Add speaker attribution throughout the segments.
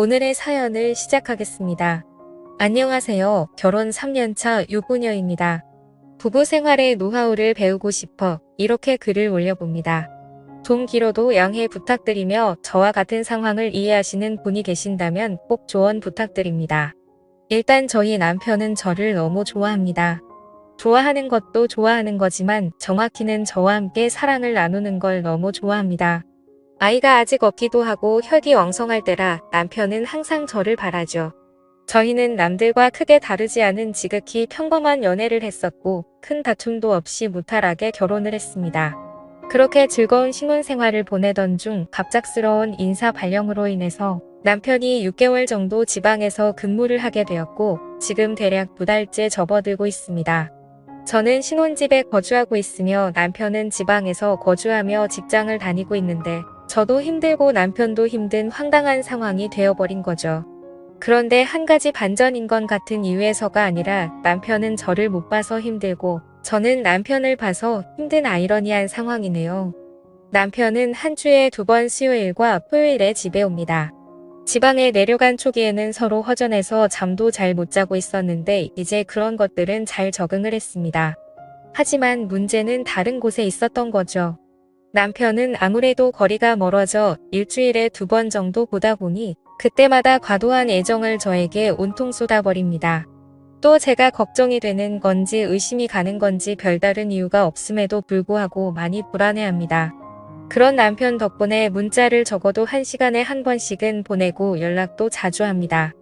Speaker 1: 오늘의 사연을 시작하겠습니다. 안녕하세요. 결혼 3년차 유부녀입니다. 부부 생활의 노하우를 배우고 싶어 이렇게 글을 올려봅니다. 좀 길어도 양해 부탁드리며 저와 같은 상황을 이해하시는 분이 계신다면 꼭 조언 부탁드립니다. 일단 저희 남편은 저를 너무 좋아합니다. 좋아하는 것도 좋아하는 거지만 정확히는 저와 함께 사랑을 나누는 걸 너무 좋아합니다. 아이가 아직 없기도 하고 혈기왕성할 때라 남편은 항상 저를 바라죠. 저희는 남들과 크게 다르지 않은 지극히 평범한 연애를 했었고 큰 다툼도 없이 무탈하게 결혼을 했습니다. 그렇게 즐거운 신혼생활을 보내던 중 갑작스러운 인사 발령으로 인해서 남편이 6개월 정도 지방에서 근무를 하게 되었고 지금 대략 2달째 접어들고 있습니다. 저는 신혼집에 거주하고 있으며 남편은 지방에서 거주하며 직장을 다니고 있는데 저도 힘들고 남편도 힘든 황당한 상황이 되어버린 거죠. 그런데 한 가지 반전인 건 같은 이유에서가 아니라 남편은 저를 못 봐서 힘들고 저는 남편을 봐서 힘든 아이러니한 상황이네요. 남편은 한 주에 2번 수요일과 토요일에 집에 옵니다. 지방에 내려간 초기에는 서로 허전해서 잠도 잘 못 자고 있었는데 이제 그런 것들은 잘 적응을 했습니다. 하지만 문제는 다른 곳에 있었던 거죠. 남편은 아무래도 거리가 멀어져 일주일에 2번 정도 보다 보니 그때마다 과도한 애정을 저에게 온통 쏟아버립니다. 또 제가 걱정이 되는 건지 의심이 가는 건지 별다른 이유가 없음에도 불구하고 많이 불안해합니다. 그런 남편 덕분에 문자를 적어도 1시간에 1번씩은 보내고 연락도 자주 합니다.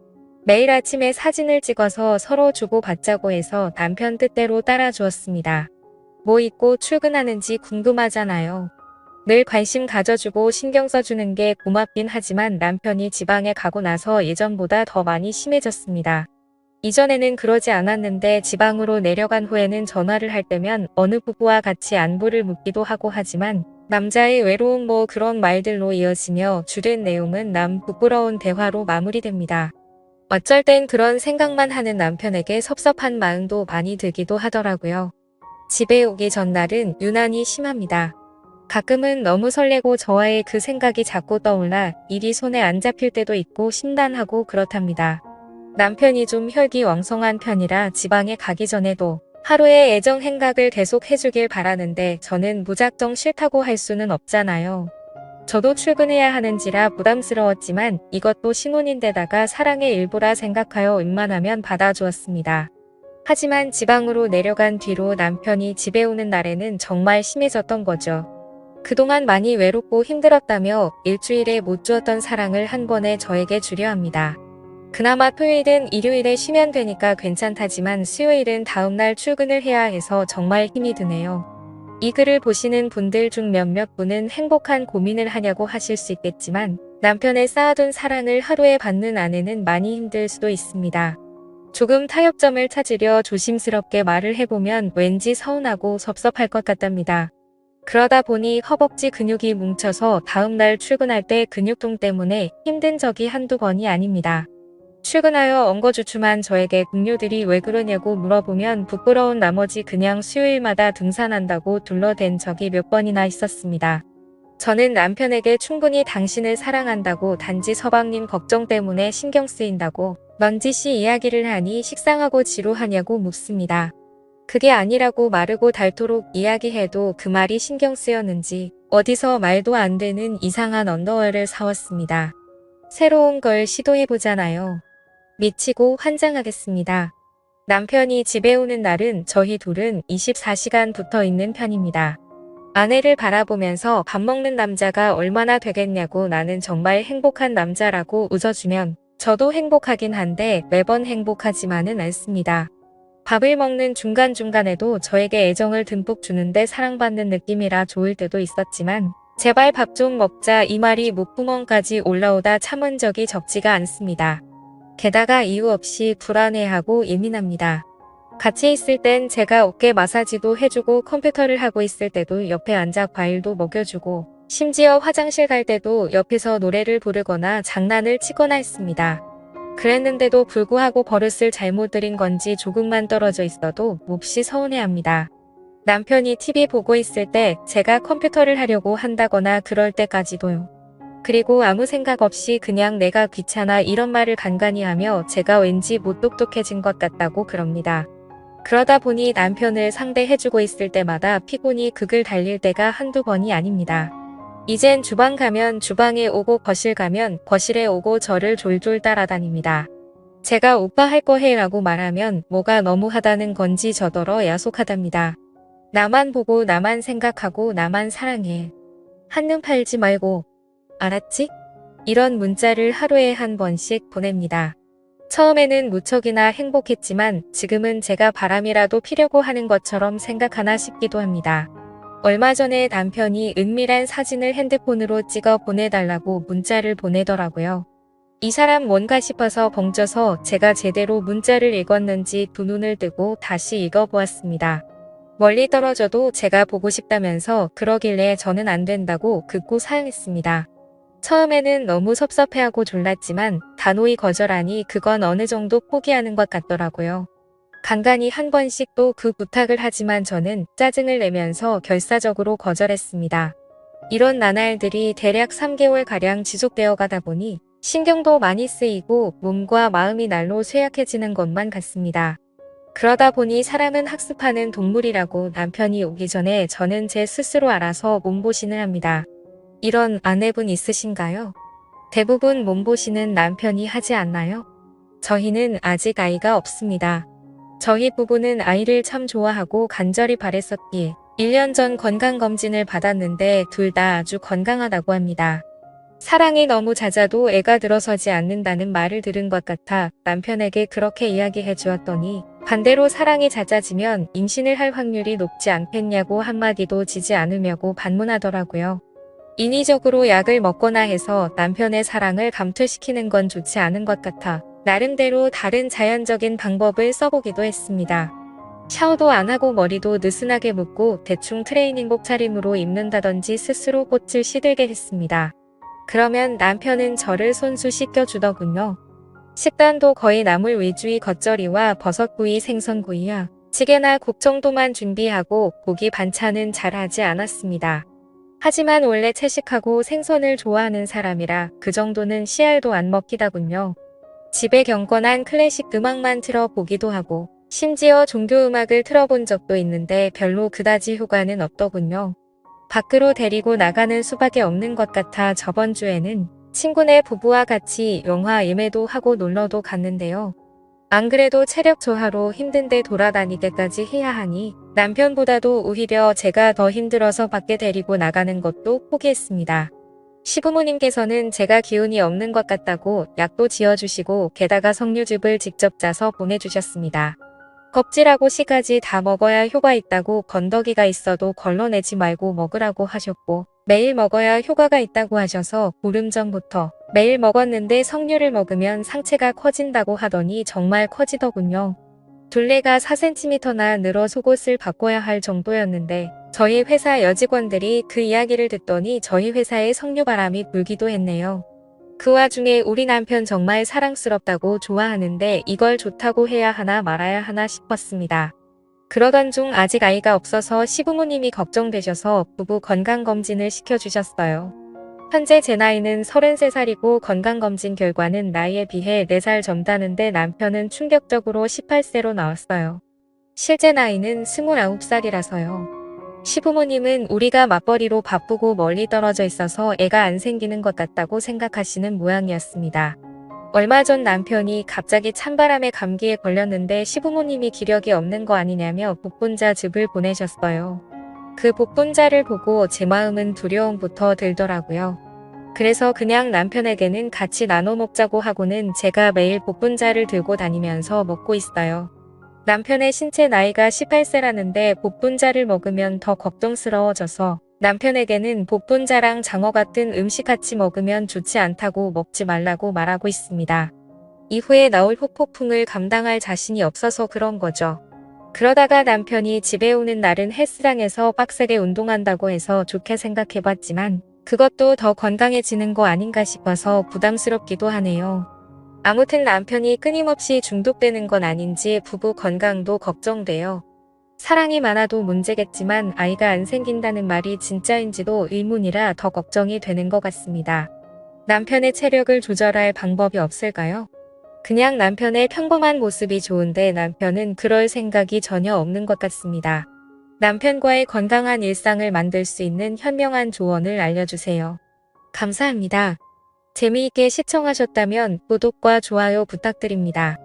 Speaker 1: 매일 아침에 사진을 찍어서 서로 주고받자고 해서 남편 뜻대로 따라주었습니다. 뭐 입고 출근하는지 궁금하잖아요. 늘 관심 가져주고 신경 써주는 게 고맙긴 하지만 남편이 지방에 가고 나서 예전보다 더 많이 심해졌습니다. 이전에는 그러지 않았는데 지방으로 내려간 후에는 전화를 할 때면 어느 부부와 같이 안부를 묻기도 하고 하지만 남자의 외로움 뭐 그런 말들로 이어지며 주된 내용은 남 부끄러운 대화로 마무리됩니다. 어쩔 땐 그런 생각만 하는 남편에게 섭섭한 마음도 많이 들기도 하더라고요. 집에 오기 전날은 유난히 심합니다. 가끔은 너무 설레고 저와의 그 생각이 자꾸 떠올라 일이 손에 안 잡힐 때도 있고 심란하고 그렇답니다. 남편이 좀 혈기왕성한 편이라 지방에 가기 전에도 하루의 애정 행각을 계속 해주길 바라는데 저는 무작정 싫다고 할 수는 없잖아요. 저도 출근해야 하는지라 부담스러웠지만 이것도 신혼인데다가 사랑의 일부라 생각하여 웬만하면 받아주었습니다. 하지만 지방으로 내려간 뒤로 남편이 집에 오는 날에는 정말 심해졌던 거죠. 그동안 많이 외롭고 힘들었다며 일주일에 못 주었던 사랑을 한 번에 저에게 주려 합니다. 그나마 토요일은 일요일에 쉬면 되니까 괜찮다지만 수요일은 다음날 출근을 해야 해서 정말 힘이 드네요. 이 글을 보시는 분들 중 몇몇 분은 행복한 고민을 하냐고 하실 수 있겠지만 남편의 쌓아둔 사랑을 하루에 받는 아내는 많이 힘들 수도 있습니다. 조금 타협점을 찾으려 조심스럽게 말을 해보면 왠지 서운하고 섭섭할 것 같답니다. 그러다 보니 허벅지 근육이 뭉쳐서 다음날 출근할 때 근육통 때문에 힘든 적이 한두 번이 아닙니다. 출근하여 엉거주춤한 저에게 동료들이 왜 그러냐고 물어보면 부끄러운 나머지 그냥 수요일마다 등산한다고 둘러댄 적이 몇 번이나 있었습니다. 저는 남편에게 충분히 당신을 사랑한다고 단지 서방님 걱정 때문에 신경 쓰인다고 넌지시 이야기를 하니 식상하고 지루하냐고 묻습니다. 그게 아니라고 마르고 닳도록 이야기해도 그 말이 신경 쓰였는지 어디서 말도 안 되는 이상한 언더웨어를 사왔습니다. 새로운 걸 시도해보잖아요. 미치고 환장하겠습니다. 남편이 집에 오는 날은 저희 둘은 24시간 붙어 있는 편입니다. 아내를 바라보면서 밥 먹는 남자가 얼마나 되겠냐고 나는 정말 행복한 남자라고 웃어주면 저도 행복하긴 한데 매번 행복하지만은 않습니다. 밥을 먹는 중간중간에도 저에게 애정을 듬뿍 주는데 사랑받는 느낌이라 좋을 때도 있었지만 제발 밥 좀 먹자 이 말이 목구멍까지 올라오다 참은 적이 적지가 않습니다. 게다가 이유 없이 불안해하고 예민합니다. 같이 있을 땐 제가 어깨 마사지도 해주고 컴퓨터를 하고 있을 때도 옆에 앉아 과일도 먹여주고 심지어 화장실 갈 때도 옆에서 노래를 부르거나 장난을 치거나 했습니다. 그랬는데도 불구하고 버릇을 잘못 들인 건지 조금만 떨어져 있어도 몹시 서운해합니다. 남편이 TV 보고 있을 때 제가 컴퓨터를 하려고 한다거나 그럴 때까지도요. 그리고 아무 생각 없이 그냥 내가 귀찮아 이런 말을 간간히 하며 제가 왠지 못 똑똑해진 것 같다고 그럽니다. 그러다 보니 남편을 상대해주고 있을 때마다 피곤이 극을 달릴 때가 한두 번이 아닙니다. 이젠 주방 가면 주방에 오고 거실 가면 거실에 오고 저를 졸졸 따라다닙니다. 제가 오빠 할 거 해 라고 말하면 뭐가 너무하다는 건지 저더러 야속하답니다. 나만 보고 나만 생각하고 나만 사랑해. 한눈 팔지 말고. 알았지? 이런 문자를 하루에 한 번씩 보냅니다. 처음에는 무척이나 행복했지만 지금은 제가 바람이라도 피려고 하는 것처럼 생각하나 싶기도 합니다. 얼마 전에 남편이 은밀한 사진을 핸드폰으로 찍어 보내달라고 문자를 보내더라고요. 이 사람 뭔가 싶어서 벙쪄서 제가 제대로 문자를 읽었는지 두 눈을 뜨고 다시 읽어보았습니다. 멀리 떨어져도 제가 보고 싶다면서 그러길래 저는 안 된다고 극구 사양했습니다. 처음에는 너무 섭섭해하고 졸랐지만 단호히 거절하니 그건 어느 정도 포기하는 것 같더라고요. 간간히 한 번씩 또 그 부탁을 하지만 저는 짜증을 내면서 결사적으로 거절했습니다. 이런 나날들이 대략 3개월가량 지속되어 가다 보니 신경도 많이 쓰이고 몸과 마음이 날로 쇠약해지는 것만 같습니다. 그러다 보니 사람은 학습하는 동물이라고 남편이 오기 전에 저는 제 스스로 알아서 몸보신을 합니다. 이런 아내분 있으신가요? 대부분 몸보신은 남편이 하지 않나요? 저희는 아직 아이가 없습니다. 저희 부부는 아이를 참 좋아하고 간절히 바랬었기에 1년 전 건강검진을 받았는데 둘 다 아주 건강하다고 합니다. 사랑이 너무 잦아도 애가 들어서지 않는다는 말을 들은 것 같아 남편에게 그렇게 이야기해 주었더니 반대로 사랑이 잦아지면 임신을 할 확률이 높지 않겠냐고 한마디도 지지 않으려고 반문하더라고요. 인위적으로 약을 먹거나 해서 남편의 사랑을 감퇴시키는 건 좋지 않은 것 같아 나름대로 다른 자연적인 방법을 써보기도 했습니다. 샤워도 안 하고 머리도 느슨하게 묶고 대충 트레이닝복 차림으로 입는다든지 스스로 꽃을 시들게 했습니다. 그러면 남편은 저를 손수 씻겨주더군요. 식단도 거의 나물 위주의 겉절이와 버섯구이 생선구이와 찌개나 국 정도만 준비하고 고기 반찬은 잘 하지 않았습니다. 하지만 원래 채식하고 생선을 좋아하는 사람이라 그 정도는 씨알도 안 먹히다군요. 집에 경건한 클래식 음악만 틀어보기도 하고 심지어 종교음악을 틀어본 적도 있는데 별로 그다지 효과는 없더군요. 밖으로 데리고 나가는 수밖에 없는 것 같아 저번 주에는 친구네 부부와 같이 영화 예매도 하고 놀러도 갔는데요. 안 그래도 체력 저하로 힘든데 돌아다니게까지 해야 하니 남편보다도 오히려 제가 더 힘들어서 밖에 데리고 나가는 것도 포기했습니다. 시부모님께서는 제가 기운이 없는 것 같다고 약도 지어주시고 게다가 석류즙을 직접 짜서 보내주셨습니다. 껍질하고 씨까지 다 먹어야 효과 있다고 건더기가 있어도 걸러내지 말고 먹으라고 하셨고 매일 먹어야 효과가 있다고 하셔서 보름 전부터 매일 먹었는데 석류를 먹으면 상체가 커진다고 하더니 정말 커지더군요. 둘레가 4cm나 늘어 속옷을 바꿔야 할 정도였는데 저희 회사 여직원들이 그 이야기를 듣더니 저희 회사에 석류바람이 불기도 했네요. 그 와중에 우리 남편 정말 사랑스럽다고 좋아하는데 이걸 좋다고 해야 하나 말아야 하나 싶었습니다. 그러던 중 아직 아이가 없어서 시부모님이 걱정되셔서 부부 건강검진을 시켜주셨어요. 현재 제 나이는 33살이고 건강검진 결과는 나이에 비해 4살 젊다는데 남편은 충격적으로 18세로 나왔어요. 실제 나이는 29살이라서요. 시부모님은 우리가 맞벌이로 바쁘고 멀리 떨어져 있어서 애가 안 생기는 것 같다고 생각하시는 모양이었습니다. 얼마 전 남편이 갑자기 찬바람에 감기에 걸렸는데 시부모님이 기력이 없는 거 아니냐며 복분자즙을 보내셨어요. 그 복분자를 보고 제 마음은 두려움부터 들더라고요. 그래서 그냥 남편에게는 같이 나눠 먹자고 하고는 제가 매일 복분자를 들고 다니면서 먹고 있어요. 남편의 신체 나이가 18세라는데 복분자를 먹으면 더 걱정스러워져서 남편에게는 복분자랑 장어 같은 음식 같이 먹으면 좋지 않다고 먹지 말라고 말하고 있습니다. 이후에 나올 후폭풍을 감당할 자신이 없어서 그런 거죠. 그러다가 남편이 집에 오는 날은 헬스장에서 빡세게 운동한다고 해서 좋게 생각해봤지만 그것도 더 건강해지는 거 아닌가 싶어서 부담스럽기도 하네요. 아무튼 남편이 끊임없이 중독되는 건 아닌지 부부 건강도 걱정돼요. 사랑이 많아도 문제겠지만 아이가 안 생긴다는 말이 진짜인지도 의문이라 더 걱정이 되는 것 같습니다. 남편의 체력을 조절할 방법이 없을까요? 그냥 남편의 평범한 모습이 좋은데 남편은 그럴 생각이 전혀 없는 것 같습니다. 남편과의 건강한 일상을 만들 수 있는 현명한 조언을 알려주세요. 감사합니다. 재미있게 시청하셨다면 구독과 좋아요 부탁드립니다.